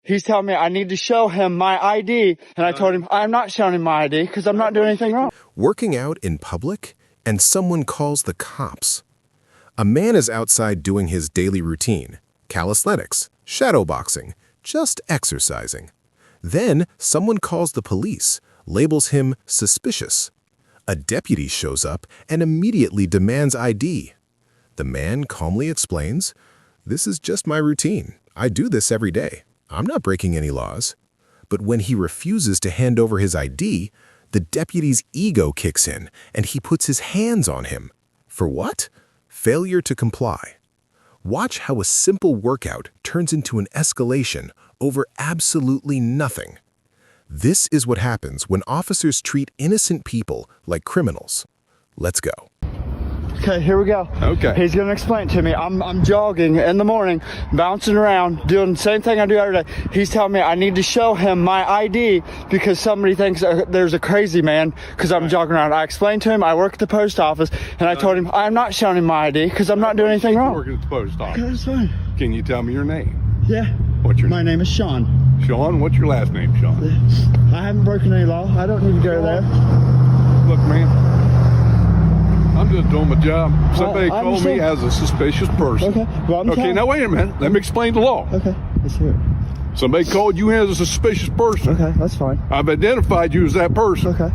He's telling me I need to show him my ID, and I told him I'm not showing him my ID because I'm not doing anything wrong. Working out in public, and someone calls the cops. A man is outside doing his daily routine, calisthenics, shadow boxing, just exercising. Then someone calls the police, labels him suspicious. A deputy shows up and immediately demands ID. The man calmly explains, "This is just my routine. I do this every day. I'm not breaking any laws." But when he refuses to hand over his ID, the deputy's ego kicks in and he puts his hands on him. For what? Failure to comply. Watch how a simple workout turns into an escalation over absolutely nothing. This is what happens when officers treat innocent people like criminals. Let's go. Okay, here we go. Okay. He's gonna explain it to me. I'm jogging in the morning, bouncing around, doing the same thing I do every day. He's telling me I need to show him my ID because somebody thinks there's a crazy man because I'm jogging around. I explained to him I work at the post office, and I told him I'm not showing him my ID because I'm not doing anything wrong. Working at the post office. Okay, that's fine. Can you tell me your name? Yeah. What's your My name is Sean. Sean, what's your last name, Sean? I haven't broken any law. I don't need to go there. Look, man, I'm just doing my job. Somebody I called me as a suspicious person. Okay, well, I'm Okay, telling- now wait a minute. Let me explain the law. Okay, let's hear it. Somebody called you as a suspicious person. Okay, that's fine. I've identified you as that person. Okay.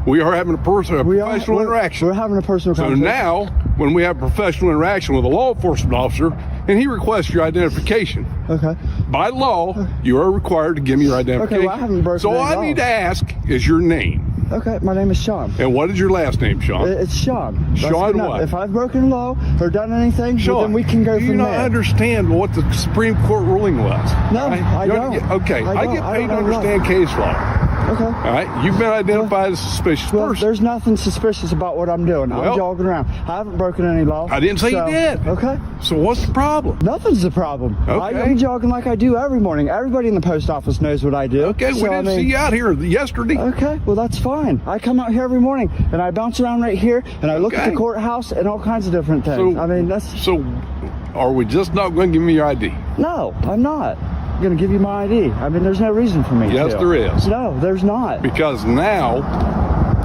We are having a professional interaction. We're having a personal So conversation. now, when we have professional interaction with a law enforcement officer, and he requests your identification, Okay. by law, you are required to give me your identification. I haven't broken so any all I law. need to ask is your name. Okay, my name is Sean. And what is your last name, Sean? It's Sean. That's Sean good enough. what? If I've broken law or done anything, well, Sean, then we can go do you from not there. understand what the Supreme Court ruling was? No, Right? I You don't. Okay, I get paid to understand case law. Okay. All right, you've been identified as a suspicious Well, person. there's nothing suspicious about what I'm doing. Well- I'm jogging around. I haven't broken any law. I didn't say so- you did. Okay. So what's the problem? Nothing's the problem. Okay. I'm jogging like I do every morning. Everybody in the post office knows what I do. Okay, we So, didn't see you out here yesterday. Okay, well that's fine. I come out here every morning and I bounce around right here and I look at Okay. the courthouse and all kinds of different things. I mean, that's So, are we just not going to give me your ID? no, I'm not gonna give you my ID. I mean, there's no reason for me to. Yes, there is. No, there's not. Because now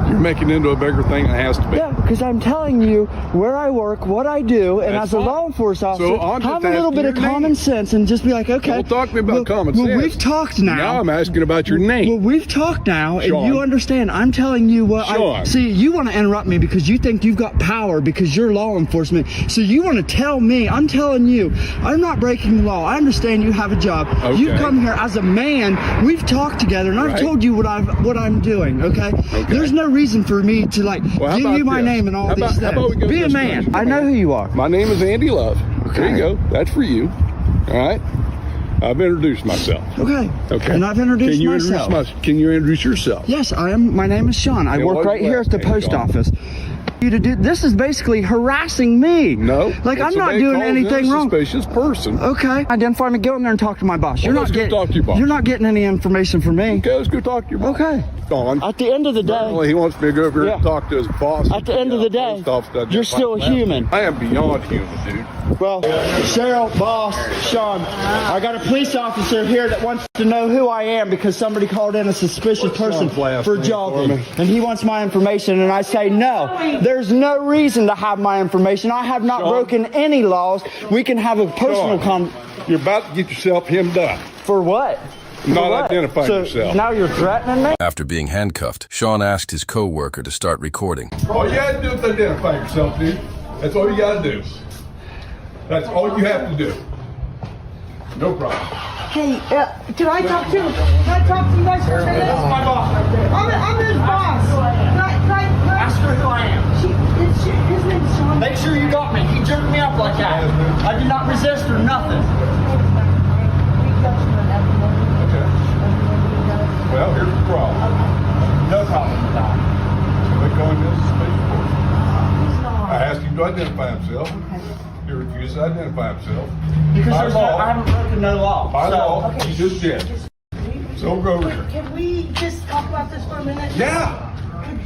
you're making it into a bigger thing than it has to be. Yeah, because I'm telling you where I work, what I do, and That's as a fine. law enforcement So officer, I'm just have a little asking bit of your name. common sense and just be like, okay. Well, talk to me about common Well, sense. we've talked now. Now I'm asking about your name. Well, we've talked now, and Sean. you understand. I'm telling you what I Sean. see. You want to interrupt me because you think you've got power because you're law enforcement. So you want to tell me. I'm telling you, I'm not breaking the law. I understand you have a job. Okay. You come here as a man. We've talked together, and I've Right. told you what I'm doing. Okay? There's no reason for me to Well, how give you about my this? name and all How these about- things. how about we go Be a this man. way? I know who you are. My name is Andy Love. There Okay. you go. That's for you. All right. I've introduced myself. Okay. Okay. And I've introduced myself. Can you introduce yourself? Yes, I am. My name is Sean. I And work what's right your here last at the name, post Sean? office. You to do this is basically harassing me. No. Like When I'm not somebody doing calls in anything a wrong. Suspicious person. Okay. Identify me. Go in there and talk to my boss. Well, let's go talk to your boss. You're not getting any information from me. Okay, let's go talk to your boss. Okay. Dawn. At the end of the Well, day, he wants me to go over here and Yeah. talk to his boss. At the end of the day, Post office doesn't you're have still a my last human. name. I am beyond human, dude. well, Cheryl, boss, Sean, I got a police officer here that wants to know who I am because somebody called in a suspicious What's person Sean's last for name jogging, for me? and he wants my information, and I say no. There's no reason to have my information. I have not Sean? broken any laws. We can have a personal Sean, you're about to get yourself hemmed up. For what? For Not what? identifying So yourself. Now you're threatening me? After being handcuffed, Sean asked his co-worker to start recording. All you gotta do is identify yourself, dude. That's all you gotta do. That's all you have to do. No problem. Hey, can I talk to you? Can I talk to you guys for a minute? That's my boss right there. I'm his boss. Can I? Ask her who I am. His name's Sean. Make sure you got me. He jerked me up like that. I did not resist or nothing. Okay. Well, here's the problem. No problem with that. Somebody calling this suspicious person. I asked him to identify himself. He refused to identify himself. Because By law, I haven't broken no law. by So- law, he just did. So go over here. Can we just talk about this for a minute? Yeah.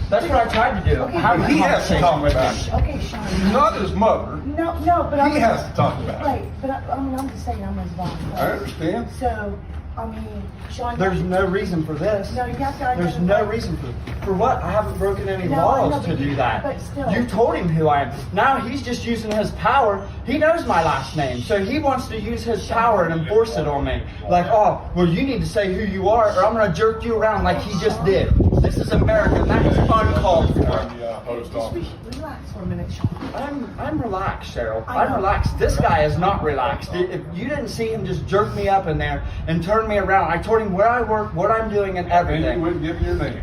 That's what I tried to do. Have a He has to conversation talk with about him. it. Okay, Sean. He's not his mother. No, but He has to talk about it. Right, but I'm just saying I'm his boss. I understand. So, I mean, Sean. There's no reason for this. No, you have to identify. There's no reason for what? I haven't broken any No, I know, laws to but do that. but still. You told him who I am. Now he's just using his power. He knows my last name, so he wants to use his power and enforce it on me. Like, oh, well, you need to say who you are, or I'm gonna jerk you around like he just did. This is America, and that is uncalled for. Relax for a minute, Sean. I'm relaxed, Cheryl. I I'm know. relaxed. This guy is not relaxed. If you didn't see him just jerk me up in there and turn me around, I told him where I work, what I'm doing, and And everything. you wouldn't give me your name.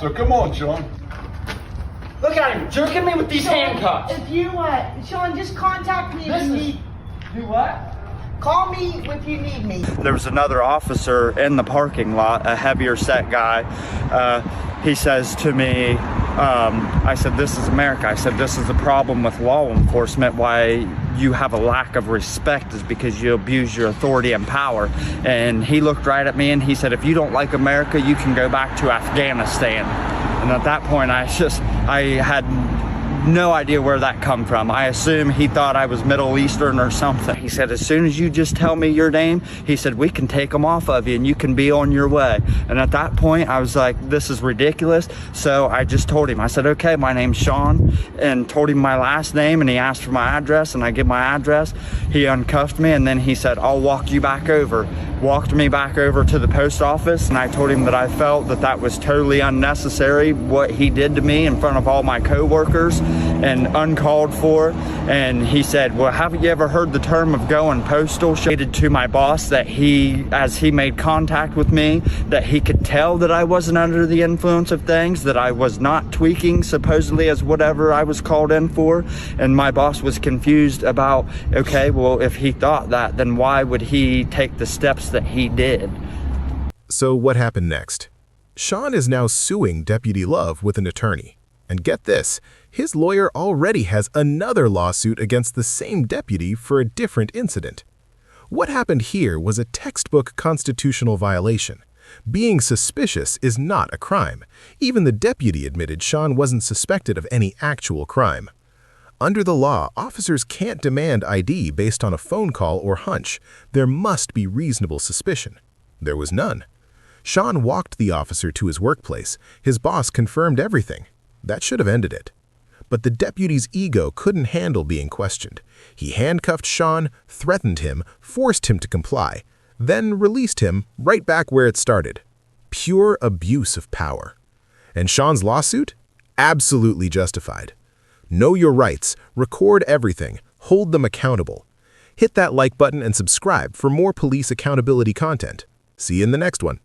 So come on, Sean. Look at him jerking me with these handcuffs. If you, Sean, just contact me if This you is- need. Do what? Call me if you need me. There was another officer in the parking lot, a heavier set guy. He says to me, I said, this is America. I said, this is the problem with law enforcement. Why you have a lack of respect is because you abuse your authority and power. And he looked right at me and he said, if you don't like America, you can go back to Afghanistan. And at that point, I had no idea where that come from. I assume he thought I was Middle Eastern or something. He said, as soon as you just tell me your name, he said, we can take them off of you and you can be on your way. And at that point, I was like, this is ridiculous. So I just told him, I said, okay, my name's Sean, and told him my last name, and he asked for my address, and I give my address. He uncuffed me, and then he said, I'll walk you back over. Walked me back over to the post office, and I told him that I felt that that was totally unnecessary, what he did to me in front of all my coworkers and uncalled for. And he said, well, haven't you ever heard the term of going postal? Stated to my boss that as he made contact with me, that he could tell that I wasn't under the influence of things, that I was not tweaking supposedly as whatever I was called in for. And my boss was confused about, okay, well, if he thought that, then why would he take the steps that he did? So what happened next? Sean is now suing Deputy Love with an attorney. And get this, his lawyer already has another lawsuit against the same deputy for a different incident. What happened here was a textbook constitutional violation. Being suspicious is not a crime. Even the deputy admitted Sean wasn't suspected of any actual crime. Under the law, officers can't demand ID based on a phone call or hunch. There must be reasonable suspicion. There was none. Sean walked the officer to his workplace. His boss confirmed everything. That should have ended it. But the deputy's ego couldn't handle being questioned. He handcuffed Sean, threatened him, forced him to comply, then released him right back where it started. Pure abuse of power. And Sean's lawsuit? Absolutely justified. Know your rights, record everything, hold them accountable. Hit that like button and subscribe for more police accountability content. See you in the next one.